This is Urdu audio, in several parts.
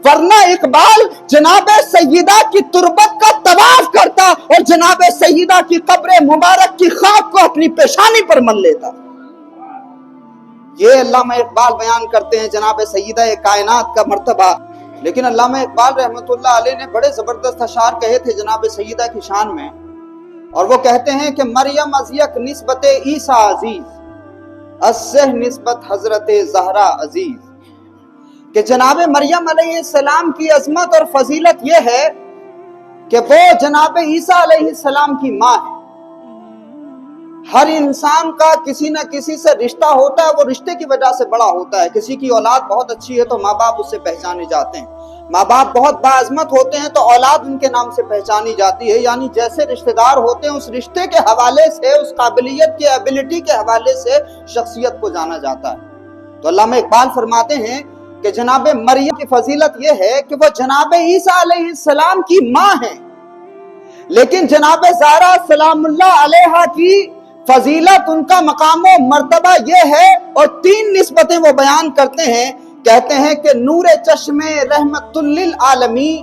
ورنہ اقبال جناب سیدہ کی تربت کا طواف کرتا اور جناب سیدہ کی قبر مبارک کی خاک کو اپنی پیشانی پر مل لیتا۔ یہ علامہ اقبال بیان کرتے ہیں جناب سیدہ کائنات کا مرتبہ۔ لیکن علامہ اقبال رحمۃ اللہ علیہ نے بڑے زبردست اشعار کہے تھے جناب سیدہ کی شان میں، اور وہ کہتے ہیں کہ مریم از یک نسبت عیسیٰ عزیز، اسہ نسبت حضرت زہرا عزیز، کہ جناب مریم علیہ السلام کی عظمت اور فضیلت یہ ہے کہ وہ جناب عیسیٰ علیہ السلام کی ماں ہے۔ ہر انسان کا کسی نہ کسی سے رشتہ ہوتا ہے، وہ رشتے کی وجہ سے بڑا ہوتا ہے۔ کسی کی اولاد بہت اچھی ہے تو ماں باپ اس سے پہچانے جاتے ہیں، ماں باپ بہت باعظمت ہوتے ہیں تو اولاد ان کے نام سے پہچانی جاتی ہے۔ یعنی جیسے رشتہ دار ہوتے ہیں اس رشتے کے حوالے سے، اس قابلیت کے ایبلٹی کے حوالے سے شخصیت کو جانا جاتا ہے۔ تو علامہ اقبال فرماتے ہیں کہ جناب مریم کی فضیلت یہ ہے کہ وہ جناب عیسیٰ علیہ السلام کی ماں ہیں، لیکن جناب زہرا سلام اللہ علیہا کی فضیلت، ان کا مقام و مرتبہ یہ ہے، اور تین نسبتیں وہ بیان کرتے ہیں۔ کہتے ہیں کہ نور چشم رحمت للعالمین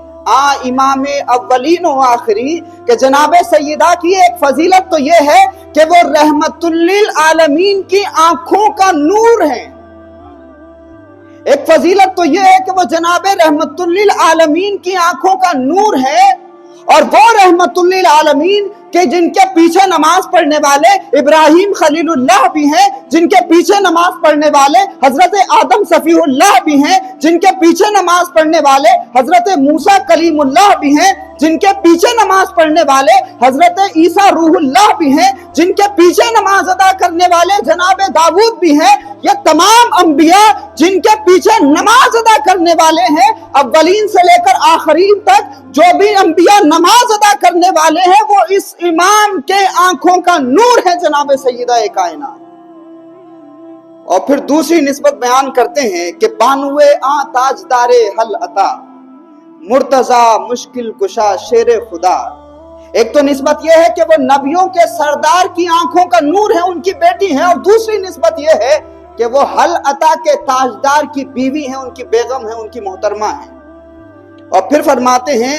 امام اولین و آخری، کہ جناب سیدہ کی ایک فضیلت تو یہ ہے کہ وہ رحمت للعالمین کی آنکھوں کا نور ہیں۔ ایک فضیلت تو یہ ہے کہ وہ جناب رحمت للعالمین کی آنکھوں کا نور ہے، اور وہ رحمت للعالمین کہ جن کے پیچھے نماز پڑھنے والے ابراہیم خلیل اللہ بھی ہیں، جن کے پیچھے نماز پڑھنے والے حضرت آدم صفی اللہ بھی ہیں، جن کے پیچھے نماز پڑھنے والے حضرت موسیٰ کلیم اللہ بھی ہیں، جن کے پیچھے نماز پڑھنے والے حضرت عیسیٰ روح اللہ بھی ہیں، جن کے پیچھے نماز ادا کرنے والے جناب داؤد بھی ہیں۔ یہ تمام انبیاء جن کے پیچھے نماز ادا کرنے والے ہیں، اولین سے لے کر آخرین تک جو بھی انبیاء نماز ادا کرنے والے ہیں، وہ اس امام کے آنکھوں کا نور ہے جناب سیدہ کائنات۔ اور پھر دوسری نسبت بیان کرتے ہیں کہ بانوے تاجدار حل عطا، مرتضی مشکل کشا شیر خدا۔ ایک تو نسبت یہ ہے کہ وہ نبیوں کے سردار کی آنکھوں کا نور ہے، ان کی بیٹی ہیں، اور دوسری نسبت یہ ہے کہ وہ حل عطا کے تاجدار کی بیوی ہیں، ان کی بیگم ہیں، ان کی محترمہ ہیں۔ اور پھر فرماتے ہیں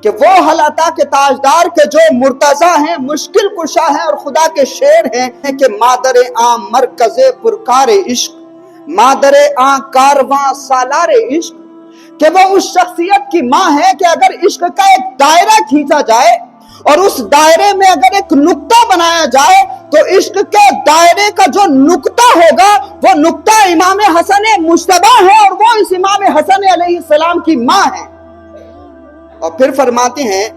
کہ وہ حل عطا کے تاجدار کے جو مرتضی ہیں، مشکل کشا ہیں اور خدا کے شیر ہیں، کہ مادر عام مرکز پرکار عشق، مادر عام کارواں سالار عشق، کہ وہ اس شخصیت کی ماں ہے کہ اگر عشق کا ایک دائرہ کھینچا جائے اور اس دائرے میں اگر ایک نقطہ بنایا جائے تو عشق کے دائرے کا جو نقطہ ہوگا وہ نقطہ امام حسن مجتبی ہے، اور وہ اس امام حسن علیہ السلام کی ماں ہے۔ اور پھر فرماتے ہیں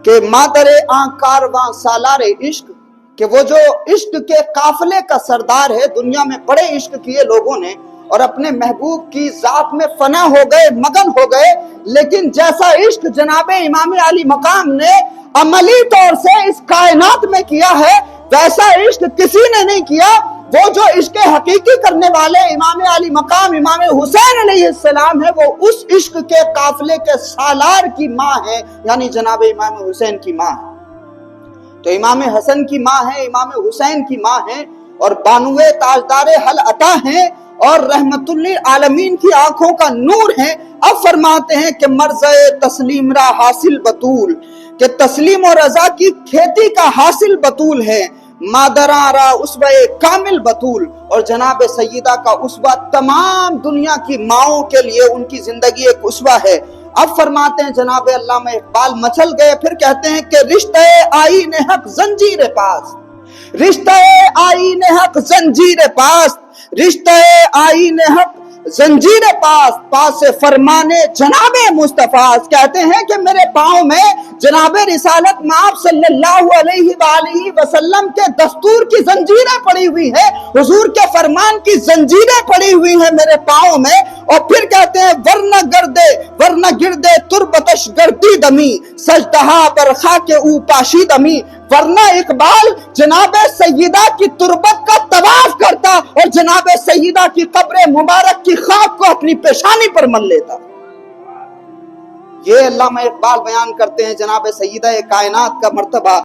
کہ مادر آن کارواں سالار عشق، کہ وہ جو عشق کے قافلے کا سردار ہے، دنیا میں بڑے عشق کیے لوگوں نے اور اپنے محبوب کی ذات میں فنا ہو گئے، مگن ہو گئے، لیکن جیسا عشق جناب امام علی مقام نے عملی طور سے اس کائنات میں کیا ہے، ویسا عشق کسی نے نہیں کیا۔ وہ جو عشق حقیقی کرنے والے امام علی مقام امام حسین علیہ السلام ہے، وہ اس عشق کے قافلے کے سالار کی ماں ہے، یعنی جناب امام حسین کی ماں ہے۔ تو امام حسن کی ماں ہے، امام حسین کی ماں ہے، اور بانوے تاجدار حل عطا ہیں، اور رحمت للعالمین کی آنکھوں کا نور ہیں۔ اب فرماتے ہیں کہ مرضے تسلیم را حاصل بطول، کہ تسلیم و رضا کی کھیتی کا حاصل بطول ہے، مادراں را اسوہ کامل بطول، اور جناب سیدہ کا اسوہ تمام دنیا کی ماؤں کے لیے ان کی زندگی ایک اسوہ ہے۔ اب فرماتے ہیں جناب علامہ اقبال مچل گئے، پھر کہتے ہیں کہ رشتہ آئین حق زنجیر پاس، رشتہ آئین حق زنجیر پاس، رشتہ آئین حق زنجیر پاس، پاس فرمانے جناب مصطفیٰ۔ کہتے ہیں کہ میرے پاؤں میں جناب رسالت مآب صلی اللہ علیہ وآلہ وسلم کے دستور کی زنجیریں پڑی ہوئی ہیں، حضور کے فرمان کی زنجیریں پڑی ہوئی ہیں میرے پاؤں میں۔ اور پھر کہتے ہیں ورنہ گردے تربتش گردی دمی، سجدہا پر خاک او پاشی دمی، ورنہ اقبال جناب سیدہ کی تربت کا طواف کرتا اور جناب سیدہ کی قبر مبارک کی خاک کو اپنی پیشانی پر مل لیتا۔ یہ علامہ اقبال بیان کرتے ہیں جناب سیدہ کائنات کا مرتبہ۔